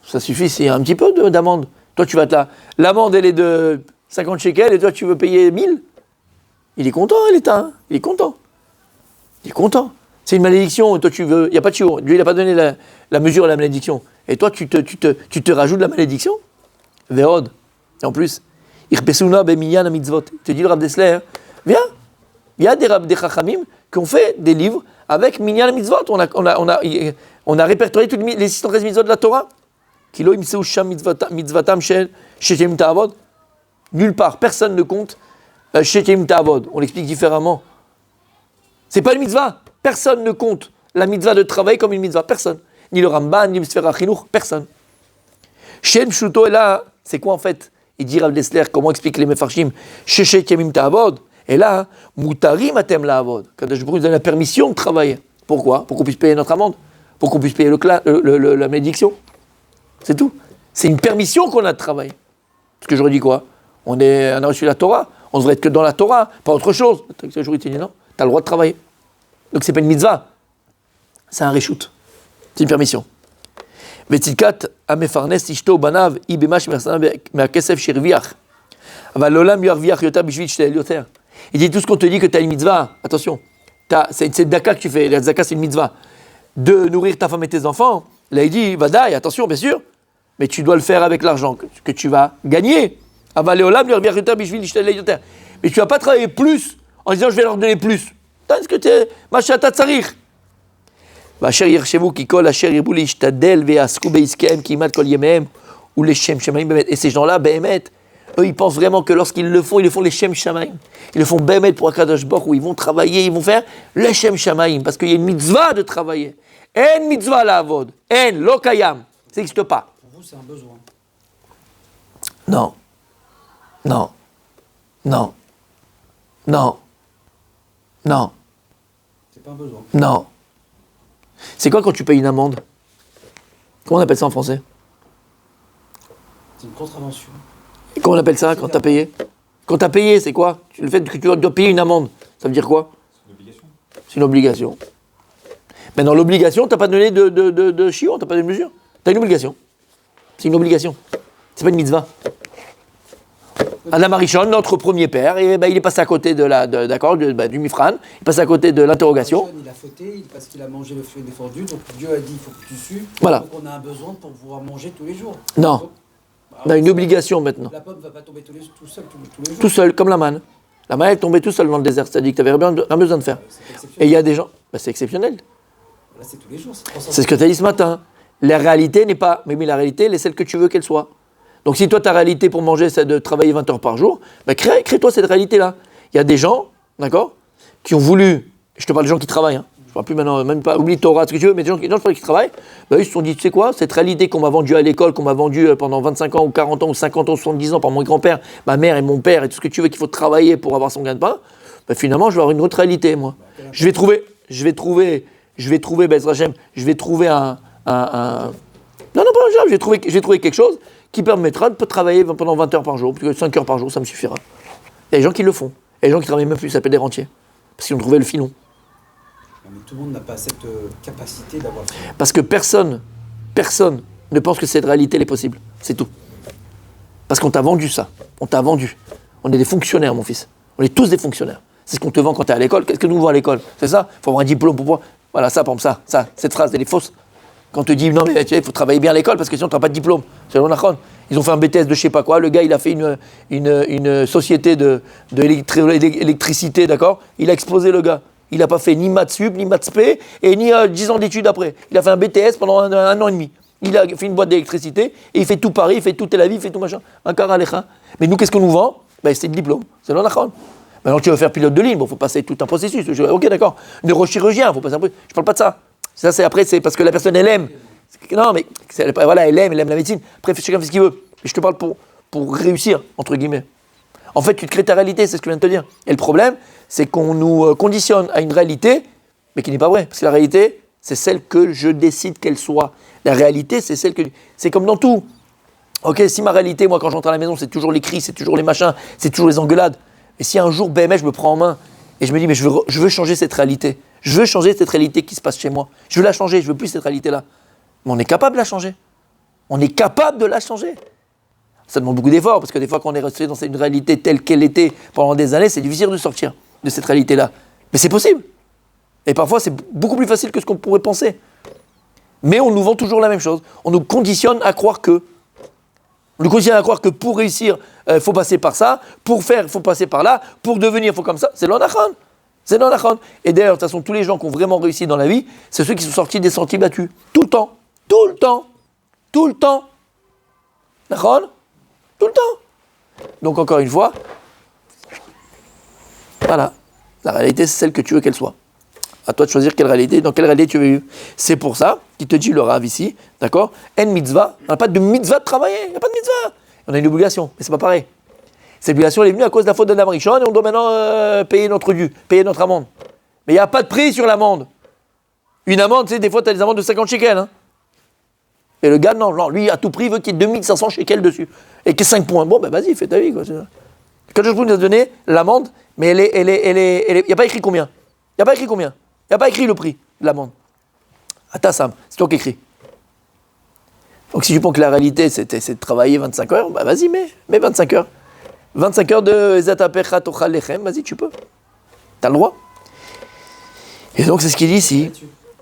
ça suffit, c'est un petit peu d'amende. Toi tu vas être là, l'amende elle est de 50 shekels et toi tu veux payer 1000. Il est content l'État, hein, il est content. Il est content. C'est une malédiction, et toi tu veux, il n'y a pas de chiot. Dieu il n'a pas donné la mesure à la malédiction. Et toi tu te rajoutes la malédiction. Veod. Et en plus, Irpesuna bemiyan mitzvot. Tu dis le Rav Dessler, viens, Il y a des chachamim qui ont fait des livres avec Minyan Mitzvot. On a répertorié toutes les 613 mitzvot de la Torah. Kilo imseu sham mitzvatam shel shetem ta'avod. Nulle part, personne ne compte shetem ta'avod. On l'explique différemment. C'est pas une mitzvah. Personne ne compte la mitzvah de travail comme une mitzvah. Personne. Ni le Ramban, ni le Sfera Chinuch, personne. Shem Pshuto est là. C'est quoi en fait? Il dit Rav Dessler, comment explique les Mefarshim? Shechet Yamim Ta'avod. Et là, Mutarim Atem La'avod. Kadosh Baruch Hu donne la permission de travailler. Pourquoi? Pour qu'on puisse payer notre amende. Pour qu'on puisse payer la malédiction. C'est tout. C'est une permission qu'on a de travailler. Parce que j'aurais dit quoi? On a reçu la Torah. On devrait être que dans la Torah, pas autre chose. Ce jour, il te dit non, tu as le droit de travailler. Donc c'est pas une mitzvah. C'est un reshoot. C'est une permission. ותזכת המפרנס אשתו בניו, היא במה שמחסנה מהכסף שהרוויח. אבל לעולם ירוויח יותר בשביל שתהיה יותר. Il dit tout ce qu'on te dit que tu as une mitzvah, attention, c'est daka que tu fais, la zaka c'est une mitzvah, de nourrir ta femme et tes enfants. Là il dit, vadaï, attention bien sûr, mais tu dois le faire avec l'argent que tu vas gagner. אבל לעולם ירוויח יותר בשביל שתהיה יותר. Mais tu vas pas travailler plus en disant je vais leur donner plus. Parce que tu es, מה שאתה צריך. ואשר יחשבו כי כל אשר ירבו להשתדל ויעסקו בעסקיהם כמעט כל ימיהם ולשם שמיים באמת. Et ces gens-là, באמת, eux, ils pensent vraiment que lorsqu'ils le font, ils le font les Shem Shamaim. Ils le font באמת pour Akadosh Baruch Hu, où ils vont travailler, ils vont faire le Shem Shamaim. Parce qu'il y a une mitzvah de travailler. En mitzvah la'avod. En, lo kayam. Ça n'existe pas. Pour vous, c'est un besoin. Non. Non. Non. Non. Non. C'est pas un besoin. Non. C'est quoi quand tu payes une amende? Comment on appelle ça en français? C'est une contravention. Et comment on appelle ça quand tu as payé? Quand tu as payé, c'est quoi? Le fait que tu dois payer une amende, ça veut dire quoi? C'est une obligation. C'est une obligation. Mais dans l'obligation, tu n'as pas donné de chiot, tu n'as pas donné de mesure. Tu as une obligation. C'est une obligation. C'est pas une mitzvah. Adam Arishon, notre premier père, et, il est passé à côté du Mifran, il est passé à côté de l'interrogation. Il a fauté parce qu'il a mangé le fruit défendu, donc Dieu a dit il faut que tu sues. Voilà. Donc on a un besoin pour pouvoir manger tous les jours. Non. Donc, On a une obligation maintenant. La pomme ne va pas tomber tout seul tous les jours. Tout seul, comme la manne. La manne est tombée tout seul dans le désert, c'est-à-dire que tu n'avais rien besoin de faire. Et il y a des gens, c'est exceptionnel. Là, c'est tous les jours. C'est ce que tu as dit ce matin. La réalité n'est pas, mais la réalité, elle est celle que tu veux qu'elle soit. Donc si toi, ta réalité pour manger, c'est de travailler 20 heures par jour, crée-toi cette réalité-là. Il y a des gens, d'accord, qui ont voulu, je te parle des gens qui travaillent, je ne parle plus maintenant, même pas, oublie Torah, ce que tu veux, mais des gens qui travaillent, ils se sont dit, tu sais quoi, cette réalité qu'on m'a vendue à l'école, qu'on m'a vendue pendant 25 ans, ou 40 ans, ou 50 ans, ou 70 ans par mon grand-père, ma mère et mon père, et tout ce que tu veux, qu'il faut travailler pour avoir son gain de pain, finalement, je vais avoir une autre réalité, moi. Je vais trouver, Bezrat Hashem, je vais trouver je vais trouver quelque chose qui permettra de travailler pendant 20 heures par jour, plus que 5 heures par jour, ça me suffira. Il y a des gens qui le font. Il y a des gens qui travaillent même plus, ça s'appelle des rentiers. Parce qu'ils ont trouvé le filon. Mais tout le monde n'a pas cette capacité d'avoir le filon. Parce que personne ne pense que cette réalité elle est possible. C'est tout. Parce qu'on t'a vendu ça. On t'a vendu. On est des fonctionnaires, mon fils. On est tous des fonctionnaires. C'est ce qu'on te vend quand tu es à l'école. Qu'est-ce que nous vend à l'école? C'est ça? Il faut avoir un diplôme pour pouvoir. Voilà, ça, par exemple, ça. Cette phrase, elle est fausse. Quand on te dit, non, mais il faut travailler bien à l'école parce que sinon, tu n'auras pas de diplôme. C'est l'onachon. Ils ont fait un BTS de je sais pas quoi. Le gars, il a fait une société d'électricité, d'accord? Il a explosé le gars. Il n'a pas fait ni maths sup, ni maths spé, et ni 10 ans d'études après. Il a fait un BTS pendant un an et demi. Il a fait une boîte d'électricité, et il fait tout Paris, il fait tout Tel Aviv, il fait tout machin. Un car à l'écran. Mais nous, qu'est-ce qu'on nous vend? C'est le diplôme. C'est l'onachon. Maintenant, tu veux faire pilote de ligne, il faut passer tout un processus. Ok, d'accord. Neurochirurgien, il faut passer un peu. Je parle pas de ça. Ça, c'est parce que la personne, elle aime. Non, mais voilà, elle aime la médecine. Après, chacun fait ce qu'il veut. Mais je te parle pour réussir, entre guillemets. En fait, tu te crées ta réalité, c'est ce que je viens de te dire. Et le problème, c'est qu'on nous conditionne à une réalité, mais qui n'est pas vraie. Parce que la réalité, c'est celle que je décide qu'elle soit. La réalité, c'est celle que... C'est comme dans tout. Ok, si ma réalité, moi, quand j'entre à la maison, c'est toujours les cris, c'est toujours les machins, c'est toujours les engueulades. Et si un jour, BMS, je me prends en main, et je me dis, mais je veux changer cette réalité. Je veux changer cette réalité qui se passe chez moi. Je veux la changer, je veux plus cette réalité-là. Mais on est capable de la changer. On est capable de la changer. Ça demande beaucoup d'efforts, parce que des fois, quand on est resté dans une réalité telle qu'elle était pendant des années, c'est difficile de sortir de cette réalité-là. Mais c'est possible. Et parfois, c'est beaucoup plus facile que ce qu'on pourrait penser. Mais on nous vend toujours la même chose. On nous conditionne à croire que. On nous conditionne à croire que pour réussir, il faut passer par ça. Pour faire, il faut passer par là. Pour devenir, il faut comme ça. C'est l'onachon. C'est non nachon. Et d'ailleurs, de toute façon, tous les gens qui ont vraiment réussi dans la vie, c'est ceux qui sont sortis des sentiers battus. Tout le temps. Tout le temps. Tout le temps. Nachon? Tout le temps. Donc encore une fois, voilà. La réalité, c'est celle que tu veux qu'elle soit. À toi de choisir quelle réalité, dans quelle réalité tu veux vivre. C'est pour ça qu'il te dit le Rav ici, d'accord? En mitzvah, on n'a pas de mitzvah de travailler, il n'y a pas de mitzvah. On a une obligation, mais c'est pas pareil. Cette obligation, elle est venue à cause de la faute d'Adam Rishon et on doit maintenant payer notre dû, payer notre amende. Mais il n'y a pas de prix sur l'amende. Une amende, tu sais, des fois, tu as des amendes de 50 shekels. Hein. Et le gars, non, lui, à tout prix, il veut qu'il y ait 2500 shekels dessus. Et qu'il y ait 5 points. Bon, ben vas-y, fais ta vie. Quoi. Quand je nous a donné l'amende, mais il n'y a pas écrit combien. Il n'y a pas écrit combien. Il n'y a pas écrit le prix de l'amende. Atassam, c'est toi qui écris. Donc si tu penses que la réalité, c'est de travailler 25 heures, bah vas-y, mets 25 heures. 25 heures de Zatapecha Tochal Lechem, vas-y, tu peux. T'as le droit. Et donc, c'est ce qu'il dit ici.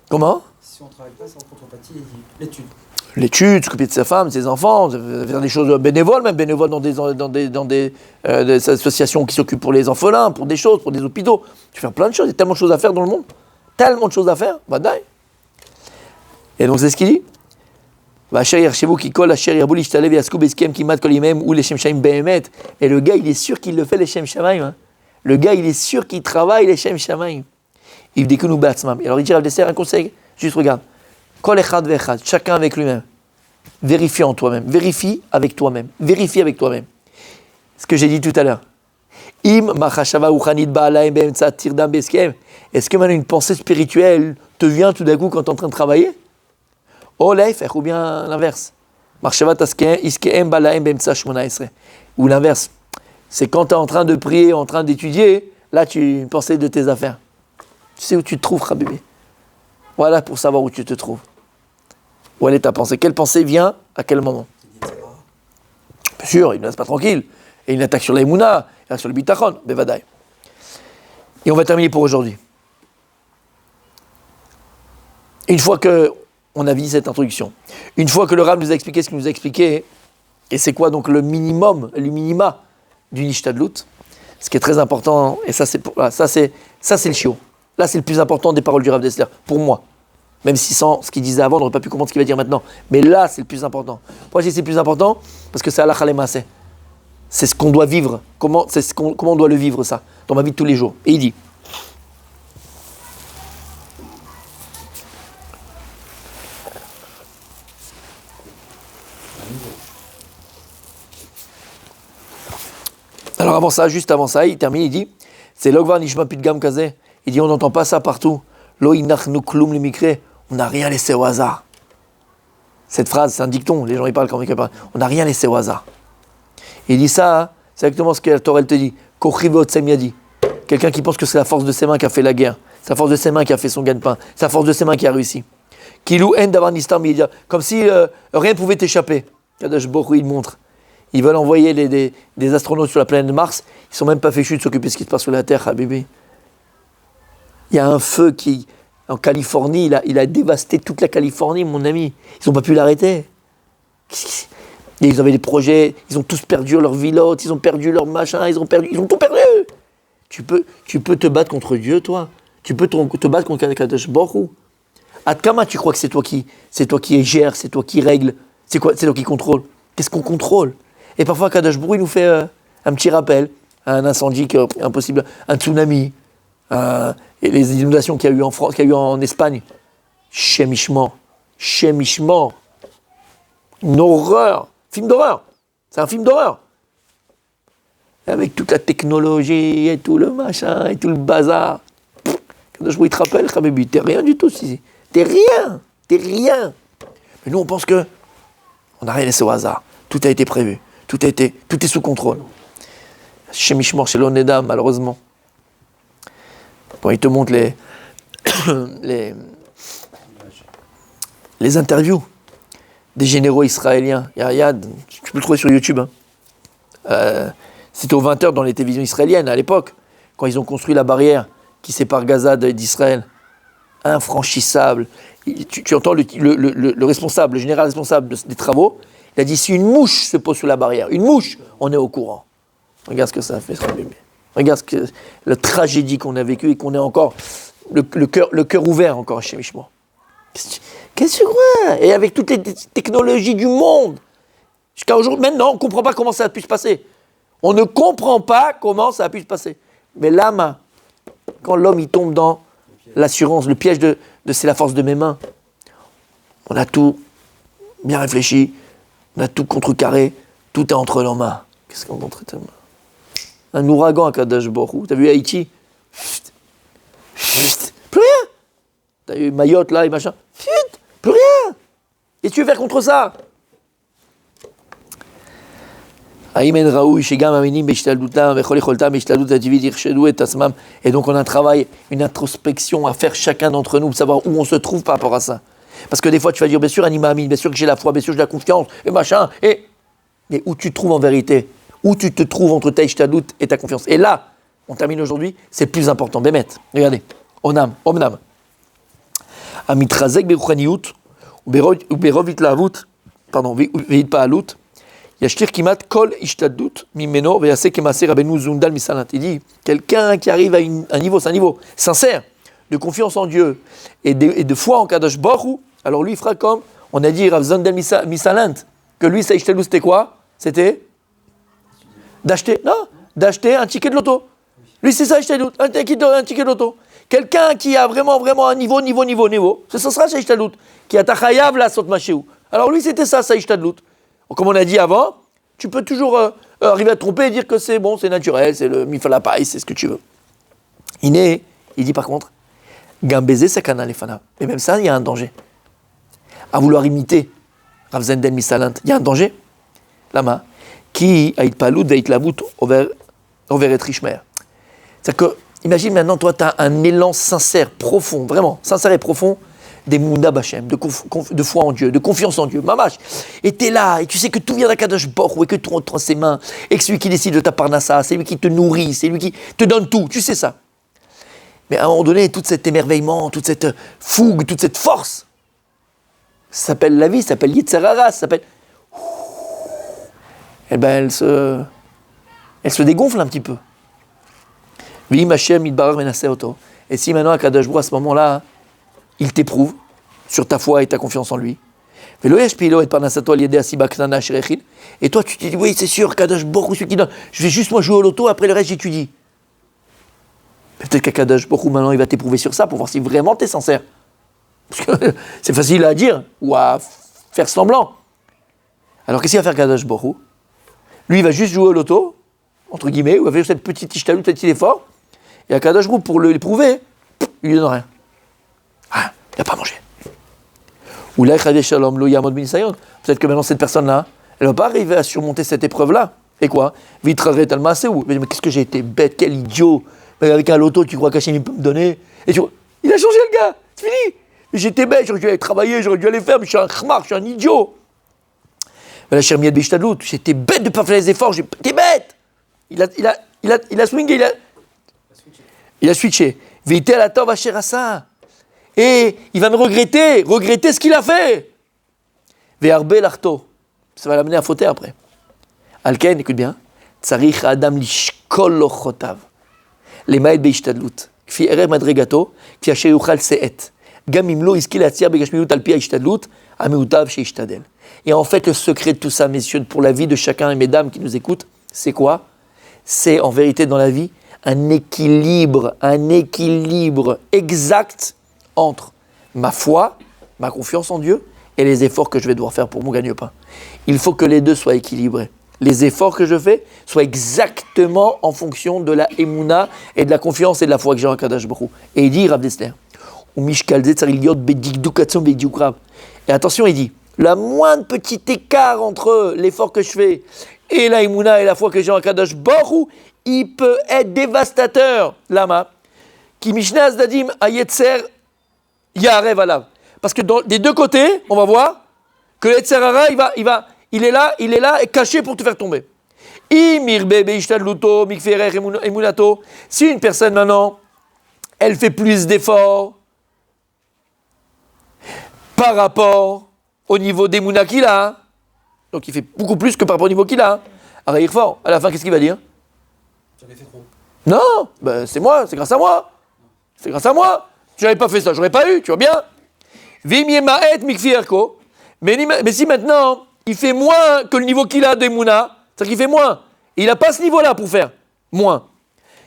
Comment? Si on ne travaille pas, c'est en contrepartie l'étude. L'étude, s'occuper de sa femme, de ses enfants, faire des choses bénévoles, même bénévoles dans des associations qui s'occupent pour les orphelins, pour des choses, pour des hôpitaux. Tu fais plein de choses, il y a tellement de choses à faire dans le monde. Tellement de choses à faire, bah d'ailleurs. Et donc, c'est ce qu'il dit. Et le gars, il est sûr qu'il le fait les Shem Shamaim. Hein. Le gars, il est sûr qu'il travaille les Shem Shamaim. Il dit que nous batsmam. Alors il dit un conseil, juste regarde. Kol echad ve'echad, chacun avec lui-même. Vérifie en toi-même. Vérifie avec toi-même. Vérifie avec toi-même. Ce que j'ai dit tout à l'heure. Im machashava uchanit ba'alaim be'emtsa tirdam beskem. Est-ce que maintenant une pensée spirituelle te vient tout d'un coup quand tu es en train de travailler? Oh leifech, ou bien l'inverse. Marshava taskem iskeem ba'alaim be'emtsa shmona esre. Ou l'inverse. C'est quand tu es en train de prier, en train d'étudier, là tu une pensée de tes affaires. Tu sais où tu te trouves, Habibi. Voilà pour savoir où tu te trouves. Où elle est ta pensée? Quelle pensée vient à quel moment? Bien sûr, il ne laisse pas tranquille. Et il attaque sur l'Emouna, il attaque sur le Bitachon, Bevadaï. Et on va terminer pour aujourd'hui. Une fois qu'on a vu cette introduction, une fois que le Rav nous a expliqué ce qu'il nous a expliqué, et c'est quoi donc le minimum, le minima d'une Ishtadlut, ce qui est très important, et ça c'est le chiot. Là, c'est le plus important des paroles du Rav Dessler, pour moi. Même si sans ce qu'il disait avant, on n'aurait pas pu comprendre ce qu'il va dire maintenant. Mais là, c'est le plus important. Pourquoi je dis c'est le plus important? Parce que c'est halakha lema'aseh. C'est ce qu'on doit vivre. Comment on doit le vivre, ça, dans ma vie de tous les jours. Et il dit. Alors avant ça, juste avant ça, il termine, il dit, c'est l'ogvar nishma pitgam kazeh. Il dit, on n'entend pas ça partout. Lo inachnu klum le mikre. On n'a rien laissé au hasard. Cette phrase, c'est un dicton. Les gens, ils parlent quand ils parlent. On n'a rien laissé au hasard. Il dit ça, hein, c'est exactement ce que la Torah te dit. Kochivot semyadi. Quelqu'un qui pense que c'est la force de ses mains qui a fait la guerre. C'est la force de ses mains qui a fait son gagne-pain. C'est la force de ses mains qui a réussi. Kilou en davar nistar midia. Comme si rien ne pouvait t'échapper. Kadosh Baruch Hu, il montre. Ils veulent envoyer des astronautes sur la planète Mars. Ils ne sont même pas fichus de s'occuper de ce qui se passe sur la Terre, Habibi. Il y a un feu qui, en Californie, il a dévasté toute la Californie, mon ami. Ils n'ont pas pu l'arrêter. Ils avaient des projets, ils ont tous perdu leur vilote, ils ont perdu leur machin, ils ont tout perdu. Tu peux te battre contre Dieu, toi. Tu peux te battre contre Kadosh Baruch Hu. Atkama, tu crois que c'est toi qui gère, c'est toi qui règle, c'est toi qui contrôle. Qu'est-ce qu'on contrôle? Et parfois, Kadosh Baruch Hu, il nous fait un petit rappel, un incendie qui est impossible, un tsunami. Et les inondations qu'il y a eu en France, qu'il y a eu en Espagne, Shemishmor, une horreur, film d'horreur, c'est un film d'horreur, avec toute la technologie et tout le machin et tout le bazar. Quand je vous te rappelle, Khabibi, t'es rien du tout, si, t'es rien. Mais nous on pense que on n'a rien laissé au hasard, tout a été prévu, tout est sous contrôle. Shemishmor, chez l'Oneda, malheureusement. Quand il te montre les interviews des généraux israéliens, tu peux le trouver sur YouTube. Hein. C'était aux 20h dans les télévisions israéliennes à l'époque, quand ils ont construit la barrière qui sépare Gaza d'Israël. Infranchissable. Tu entends le responsable, le général responsable des travaux, il a dit si une mouche se pose sur la barrière, une mouche, on est au courant. Regarde ce que ça a fait, ce bébé. Regarde la tragédie qu'on a vécue et qu'on est encore, le cœur ouvert encore chez Mishmor. Qu'est-ce que tu crois? Et avec toutes les technologies du monde, jusqu'à aujourd'hui, maintenant, on ne comprend pas comment ça a pu se passer. On ne comprend pas comment ça a pu se passer. Mais là, quand l'homme il tombe dans l'assurance, le piège de c'est la force de mes mains, on a tout bien réfléchi, on a tout contrecarré, tout est entre nos mains. Qu'est-ce qu'on est entre tes mains? Un ouragan à Kadosh Baruch. T'as vu Haïti? Plus rien. T'as eu Mayotte là et machin. Plus rien. Et tu veux faire contre ça? Et donc on a un travail, une introspection à faire chacun d'entre nous pour savoir où on se trouve par rapport à ça. Parce que des fois tu vas dire bien sûr Anima Amin, bien sûr que j'ai la foi, bien sûr que j'ai la confiance, et machin, mais où tu te trouves en vérité? Où tu te trouves entre ta ishtadlut et ta confiance? Et là, on termine aujourd'hui, c'est le plus important. Bémet, regardez, Onam, Omnam. Amitrazek beruchaniyut, uberov itlaavut, pardon, veit paalut, yashtir kimat kol ishtadlut mimeno veyase kemase rabenu zundal misalant. Il dit, quelqu'un qui arrive à un niveau, c'est un niveau sincère, de confiance en Dieu et de foi en Kadosh Baruch, alors lui il fera comme, on a dit Rav Zundal misalant, que lui sa ishtadlut c'était quoi? C'était d'acheter un ticket de loto. Lui, c'est ça, un ticket de loto. Quelqu'un qui a vraiment un niveau, ce sera sa ishtadlut. Qui a tachayav la sot machéou. Alors lui, c'était ça, sa ishtadlut. Comme on a dit avant, tu peux toujours arriver à te tromper et dire que c'est bon, c'est naturel, c'est le mifalapaï, c'est ce que tu veux. Il dit par contre, gambézé sakana lefana. Et même ça, il y a un danger. À vouloir imiter Rav Zendel Misalant, il y a un danger. Lama. Qui a été paloud, a été la voûte, over et trichmer. C'est-à-dire que, imagine maintenant, toi, tu as un élan sincère, profond, vraiment, sincère et profond, des Mounda Bachem, de foi en Dieu, de confiance en Dieu, mamash. Et tu es là, et tu sais que tout vient d'Akadosh Baruch Hu, et que tout rentre dans ses mains, et que c'est lui qui décide de ta parnassa, c'est lui qui te nourrit, c'est lui qui te donne tout, tu sais ça. Mais à un moment donné, tout cet émerveillement, toute cette fougue, toute cette force, ça s'appelle la vie, ça s'appelle Yetzer Hara, ça s'appelle... Eh ben, elle se dégonfle un petit peu. Et si maintenant, Akadosh Baruch Hu, à ce moment-là, il t'éprouve sur ta foi et ta confiance en lui. Et toi, tu te dis, oui, c'est sûr, Akadosh Baruch Hu, celui qui donne. Je vais juste moi jouer au loto, après le reste, j'étudie. Peut-être qu'Akadosh Baruch Hu, maintenant, il va t'éprouver sur ça pour voir si vraiment tu es sincère. Parce que c'est facile à dire ou à faire semblant. Alors, qu'est-ce qu'il va faire Akadosh Baruch Hu? Lui, il va juste jouer au loto, entre guillemets, ou il va faire cette petite ishtalut, cet petit effort, et à Kadosh Baruch pour l'éprouver, il lui donne rien. Ah, il n'a pas mangé. Ou là, peut-être que maintenant, cette personne-là, elle ne va pas arriver à surmonter cette épreuve-là. Et quoi? Vite, mais qu'est-ce que j'ai été bête, quel idiot. Mais avec un loto, tu crois qu'Hachem peut me donner? Et tu vois, il a changé le gars, c'est fini. J'étais bête, j'aurais dû aller travailler, j'aurais dû aller faire, mais je suis un khmar, je suis un idiot. J'étais bête de ne pas faire les efforts, j'étais bête. Il a swingé, il a switché. Et il va me regretter ce qu'il a fait. Ça va l'amener à fauter après. Alken, écoute bien. Tsarich adam lishkol lochotav. Lemaed beishtadlut. Kfi erev madregato, kfi asher yuchal se'et. Gam imlo iskil atzir begashmilut al pi haishtadlut, ameutav sheishtadel. Et en fait, le secret de tout ça, messieurs, pour la vie de chacun et mesdames qui nous écoutent, c'est quoi? C'est en vérité dans la vie un équilibre exact entre ma foi, ma confiance en Dieu et les efforts que je vais devoir faire pour mon gagne-pain. Il faut que les deux soient équilibrés. Les efforts que je fais soient exactement en fonction de la émouna et de la confiance et de la foi que j'ai en Kadosh Baruch Hu. Et il dit, Rav Dessler, et attention, il dit, la moindre petit écart entre l'effort que je fais et la émouna et la foi que j'ai en Kadosh Baruch Hu, il peut être dévastateur. Lama, qui Mishnah Azdadim ayetzer yarev alav. Parce que des deux côtés, on va voir que l'Yetzer Hara, il est là et caché pour te faire tomber. Si une personne maintenant, elle fait plus d'efforts par rapport au niveau d'Emouna qu'il a, donc il fait beaucoup plus que par rapport au niveau qu'il a, alors il est fort. À la fin, qu'est-ce qu'il va dire? J'en ai fait trop. Non, ben c'est moi, c'est grâce à moi. C'est grâce à moi. Si j'avais pas fait ça, j'aurais pas eu, tu vois bien. Vim yemaet mikfi erko. Mais si maintenant, il fait moins que le niveau qu'il a d'Emouna, c'est-à-dire qu'il fait moins. Et il n'a pas ce niveau-là pour faire moins.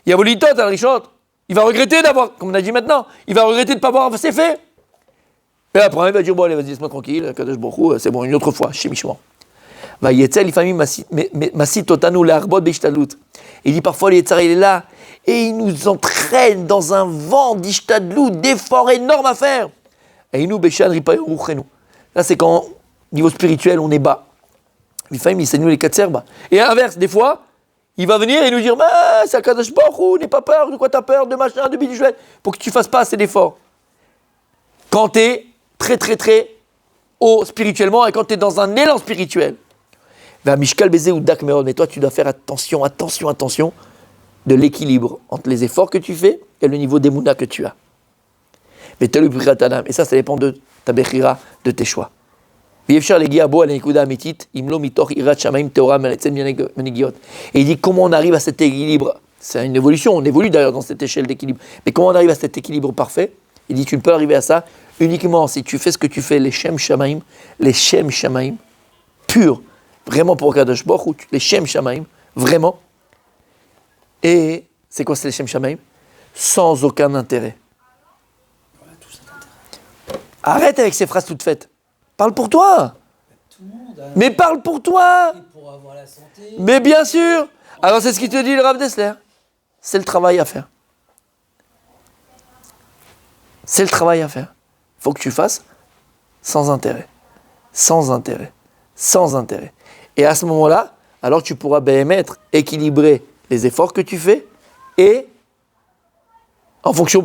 Il y a Volitot, Al-Rishot. Il va regretter d'avoir, comme on a dit maintenant, il va regretter de ne pas avoir assez fait. Et après, il va dire, bon allez, vas-y, laisse-moi tranquille, Kadosh Baruch Hu, c'est bon, une autre fois, chimichement. Va yetzel, l'ifami masit totanu l'arbot b'ishtadlut. Il dit parfois, le Yetzar, il est là, et il nous entraîne dans un vent d'ishtadlut, d'efforts énormes à faire. Et il nous béchan ripayon ruchenu. Là, c'est quand, niveau spirituel, on est bas. L'ifami, c'est nous les quatre serbes. Et à l'inverse, des fois, il va venir et nous dire, bah, c'est Kadosh Baruch Hu, n'aie pas peur, de quoi t'as peur, de machin, de biduchouette, pour que tu fasses pas assez d'efforts. Quand t'es très très très haut spirituellement et quand tu es dans un élan spirituel. Mishkal Bézé ou Dak Meron, mais toi tu dois faire attention de l'équilibre entre les efforts que tu fais et le niveau d'Emouna que tu as. Mais et ça dépend de ta Bechira, de tes choix. Et il dit comment on arrive à cet équilibre. C'est une évolution, on évolue d'ailleurs dans cette échelle d'équilibre. Mais comment on arrive à cet équilibre parfait? Il dit tu ne peux arriver à ça uniquement si tu fais ce que tu fais, les Shem Shamaim, purs, vraiment pour Kadosh Baruch Hu, les Shem Shamaim, vraiment. Et c'est quoi ces Shem Shamaim? Sans aucun intérêt. Arrête avec ces phrases toutes faites. Parle pour toi. Tout le monde a Mais parle pour toi. pour avoir la santé. Mais bien sûr. Alors c'est ce qu'il te dit le Rav Dessler. C'est le travail à faire. C'est le travail à faire. Il faut que tu fasses sans intérêt. Sans intérêt. Sans intérêt. Et à ce moment-là, alors tu pourras équilibrer les efforts que tu fais et en fonction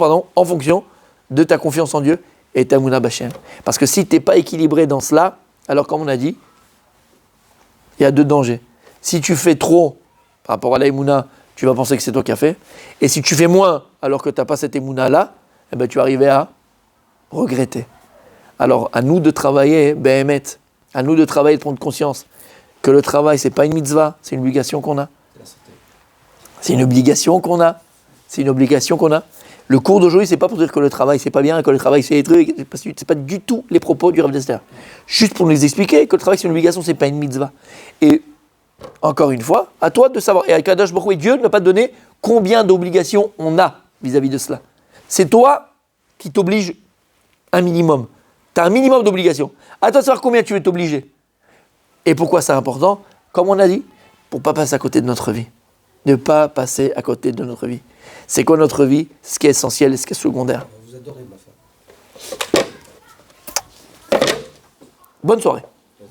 de ta confiance en Dieu et ta Mouna Bachem. Parce que si tu n'es pas équilibré dans cela, alors comme on a dit, il y a deux dangers. Si tu fais trop par rapport à la Mouna, tu vas penser que c'est toi qui as fait. Et si tu fais moins alors que tu n'as pas cette Mouna-là, eh ben, tu vas arriver à regretter. Alors, à nous de travailler, à nous de travailler, de prendre conscience que le travail, c'est pas une mitzvah, c'est une obligation qu'on a. C'est une obligation qu'on a. C'est une obligation qu'on a. Le cours d'aujourd'hui, c'est pas pour dire que le travail, c'est pas bien, que le travail, c'est des trucs. C'est pas du tout les propos du Rav Dessler. Juste pour nous expliquer que le travail, c'est une obligation, c'est pas une mitzvah. Et encore une fois, à toi de savoir. Et à Kadosh Baruch Hu, Dieu ne va pas te donner combien d'obligations on a vis-à-vis de cela. C'est toi qui t'oblige un minimum. Tu as un minimum d'obligations. À toi de savoir combien tu veux t'obliger. Et pourquoi c'est important? Comme on a dit, pour ne pas passer à côté de notre vie. Ne pas passer à côté de notre vie. C'est quoi notre vie? Ce qui est essentiel et ce qui est secondaire. Vous adorez ma femme. Bonne soirée.